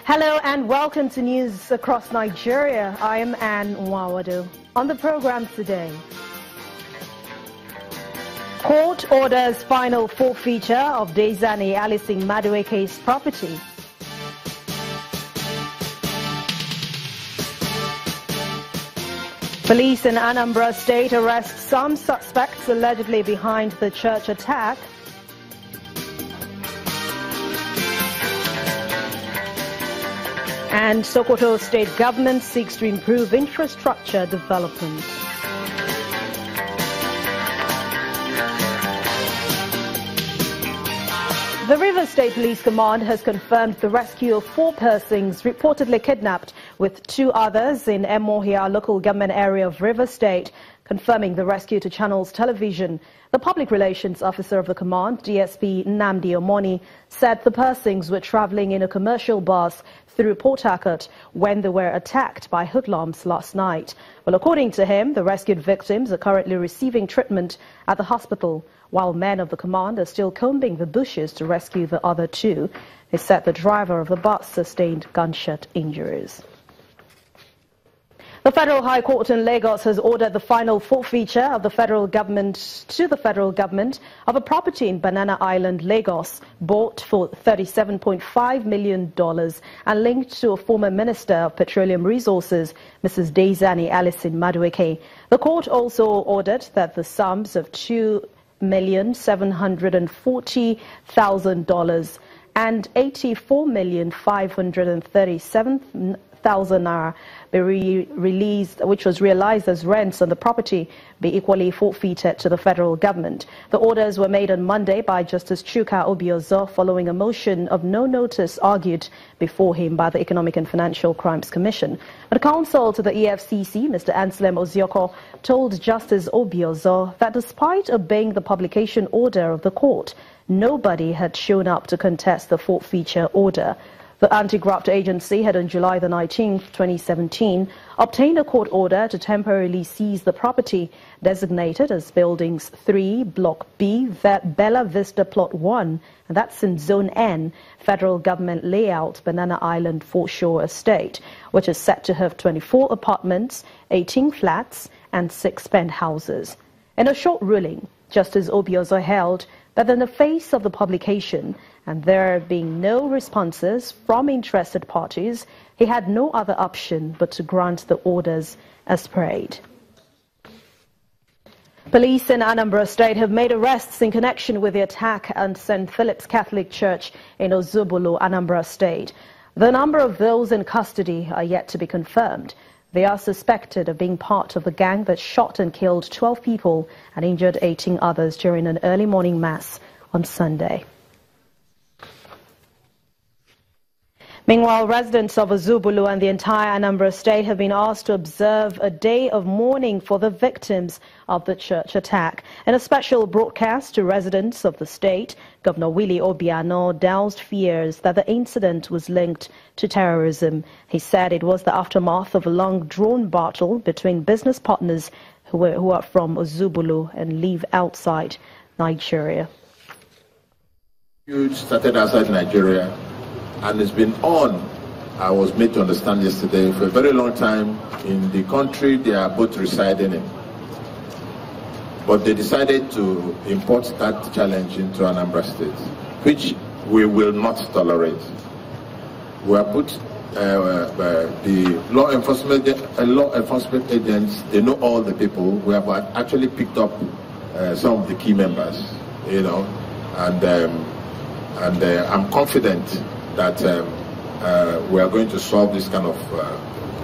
Hello and welcome to News Across Nigeria. I am Anne Nwawadu. On the program today, court orders final forfeiture of Daisani Alison Madueke's property. Police in Anambra State arrest some suspects allegedly behind the church attack. And Sokoto State government seeks to improve infrastructure development. The Rivers State Police Command has confirmed the rescue of 4 persons reportedly kidnapped, with 2 others in Emohia local government area of Rivers State, confirming the rescue to Channels Television. The Public Relations Officer of the command, DSP Nnamdi Omoni, said the persons were travelling in a commercial bus through Port Hacourt when they were attacked by hoodlums last night. Well, according to him, the rescued victims are currently receiving treatment at the hospital, while men of the command are still combing the bushes to rescue the other 2. They said the driver of the bus sustained gunshot injuries. The Federal High Court in Lagos has ordered the final forfeiture of the federal government of a property in Banana Island, Lagos, bought for $37.5 million and linked to a former Minister of Petroleum Resources, Mrs. Daisani Alison Madueke. The court also ordered that the sums of $2,740,000 and $84,537,000 be released, which was realized as rents on the property, be equally forfeited to the federal government. The orders were made on Monday by Justice Chuka Obiano following a motion of no notice argued before him by the Economic and Financial Crimes Commission. But counsel to the EFCC, Mr. Anselm Ozioko, told Justice Obiano that despite obeying the publication order of the court, nobody had shown up to contest the forfeiture order. The anti-graft agency had on July the 19th, 2017, obtained a court order to temporarily seize the property designated as Buildings 3, Block B, Bella Vista Plot 1, and that's in Zone N, Federal Government Layout, Banana Island Foreshore Estate, which is set to have 24 apartments, 18 flats, and 6 penthouses. In a short ruling, Justice Obiano held that in the face of the publication and there being no responses from interested parties, he had no other option but to grant the orders as prayed. Police in Anambra State have made arrests in connection with the attack at St. Philip's Catholic Church in Ozubulu, Anambra State. The number of those in custody are yet to be confirmed. They are suspected of being part of the gang that shot and killed 12 people and injured 18 others during an early morning mass on Sunday. Meanwhile, residents of Ozubulu and the entire Anambra State have been asked to observe a day of mourning for the victims of the church attack. In a special broadcast to residents of the state, Governor Willie Obiano doused fears that the incident was linked to terrorism. He said it was the aftermath of a long-drawn battle between business partners who are from Ozubulu and live outside Nigeria. Huge started outside Nigeria. And it's been on, I was made to understand yesterday, for a very long time in the country they are both residing in. But they decided to import that challenge into Anambra State, which we will not tolerate. We have put the law enforcement agents, they know all the people. We have actually picked up some of the key members, you know, and I'm confident that we are going to solve this kind of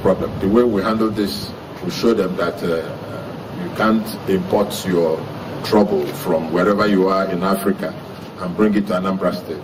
problem. The way we handle this will show them that you can't import your trouble from wherever you are in Africa and bring it to Anambra State.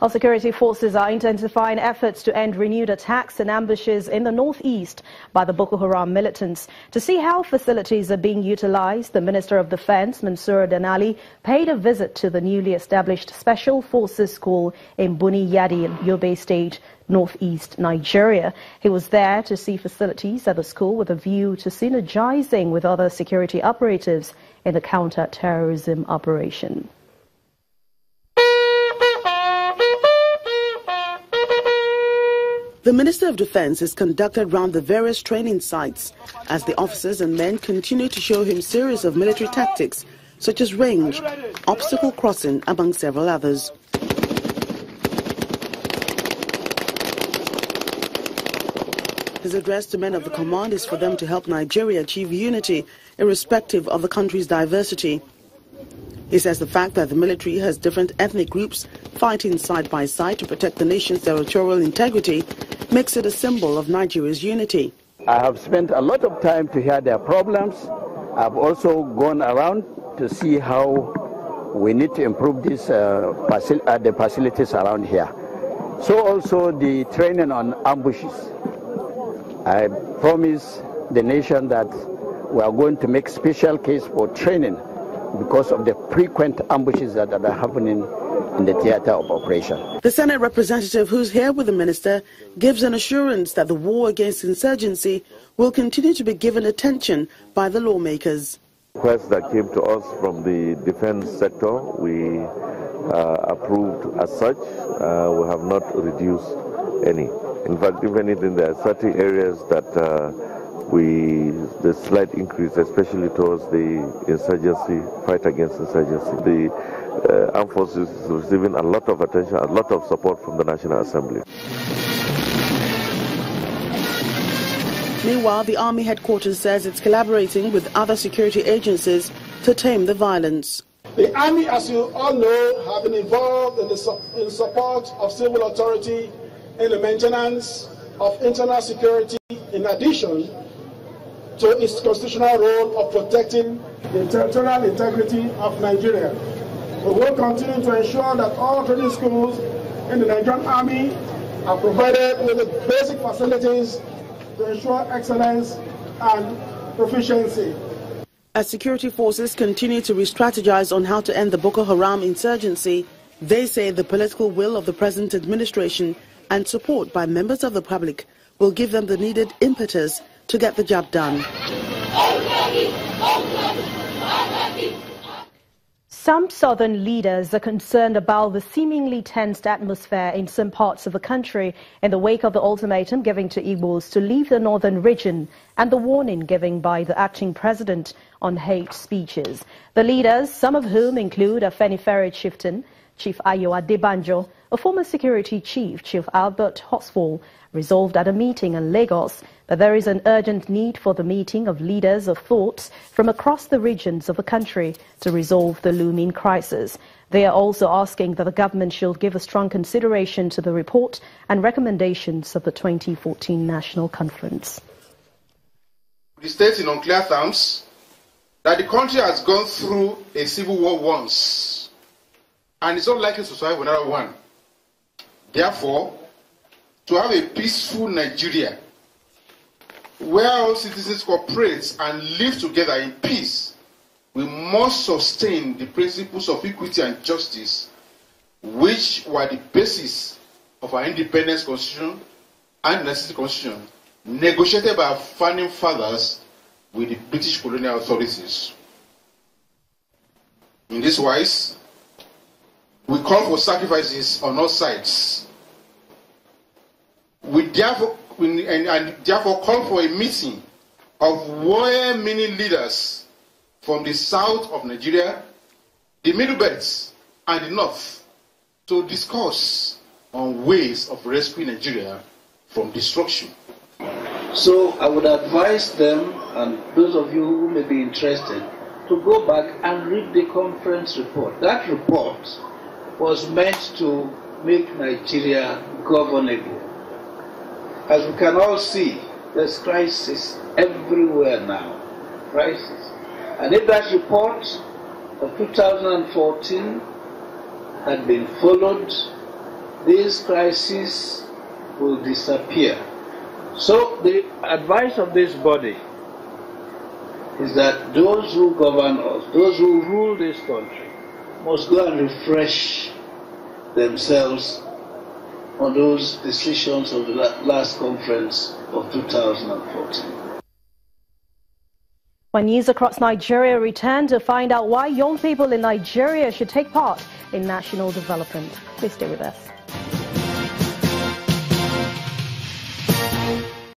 Our security forces are intensifying efforts to end renewed attacks and ambushes in the northeast by the Boko Haram militants. To see how facilities are being utilized, the Minister of Defense, Mansour Danali, paid a visit to the newly established Special Forces School in Buni Yadi in Yobe State, northeast Nigeria. He was there to see facilities at the school with a view to synergizing with other security operatives in the counter-terrorism operation. The Minister of Defence has conducted round the various training sites as the officers and men continue to show him series of military tactics such as range, obstacle crossing, among several others. His address to men of the command is for them to help Nigeria achieve unity irrespective of the country's diversity. He says the fact that the military has different ethnic groups fighting side by side to protect the nation's territorial integrity makes it a symbol of Nigeria's unity. I have spent a lot of time to hear their problems. I've also gone around to see how we need to improve the facilities around here. So also the training on ambushes. I promise the nation that we are going to make special case for training because of the frequent ambushes that are happening in the theater of operation. The Senate representative who's here with the minister gives an assurance that the war against insurgency will continue to be given attention by the lawmakers. Requests that came to us from the defense sector, we approved as such. We have not reduced any. In fact, if anything, there are 30 areas that the slight increase, especially towards the insurgency, fight against insurgency. The armed forces is receiving a lot of attention, a lot of support from the National Assembly. Meanwhile, the Army headquarters says it's collaborating with other security agencies to tame the violence. The Army, as you all know, have been involved in support of civil authority in the maintenance of internal security, in addition to its constitutional role of protecting the territorial integrity of Nigeria. We will continue to ensure that all training schools in the Nigerian Army are provided with the basic facilities to ensure excellence and proficiency. As security forces continue to re-strategize on how to end the Boko Haram insurgency, they say the political will of the present administration and support by members of the public will give them the needed impetus to get the job done. Some southern leaders are concerned about the seemingly tensed atmosphere in some parts of the country in the wake of the ultimatum given to Igbos to leave the northern region and the warning given by the acting president on hate speeches. The leaders, some of whom include Afenifere chieftain Chief Ayo Adebanjo, a former security chief, Chief Albert Hosfall, resolved at a meeting in Lagos that there is an urgent need for the meeting of leaders of thoughts from across the regions of the country to resolve the looming crisis. They are also asking that the government should give a strong consideration to the report and recommendations of the 2014 National Conference. It states in unclear terms that the country has gone through a civil war once and is not likely to survive another one. Therefore, to have a peaceful Nigeria where all citizens cooperate and live together in peace, we must sustain the principles of equity and justice, which were the basis of our independence constitution and necessity constitution, negotiated by our founding fathers with the British colonial authorities. In this wise, we call for sacrifices on all sides. We therefore call for a meeting of well-meaning leaders from the south of Nigeria, the Middle Belt, and the north to discuss on ways of rescuing Nigeria from destruction. So I would advise them, and those of you who may be interested, to go back and read the conference report. That report was meant to make Nigeria governable. As we can all see, there's crisis everywhere now. Crisis. And if that report of 2014 had been followed, this crisis will disappear. So the advice of this body is that those who govern us, those who rule this country, must go and refresh themselves on those decisions of the last conference of 2014. When news across Nigeria return to find out why young people in Nigeria should take part in national development. Please stay with us.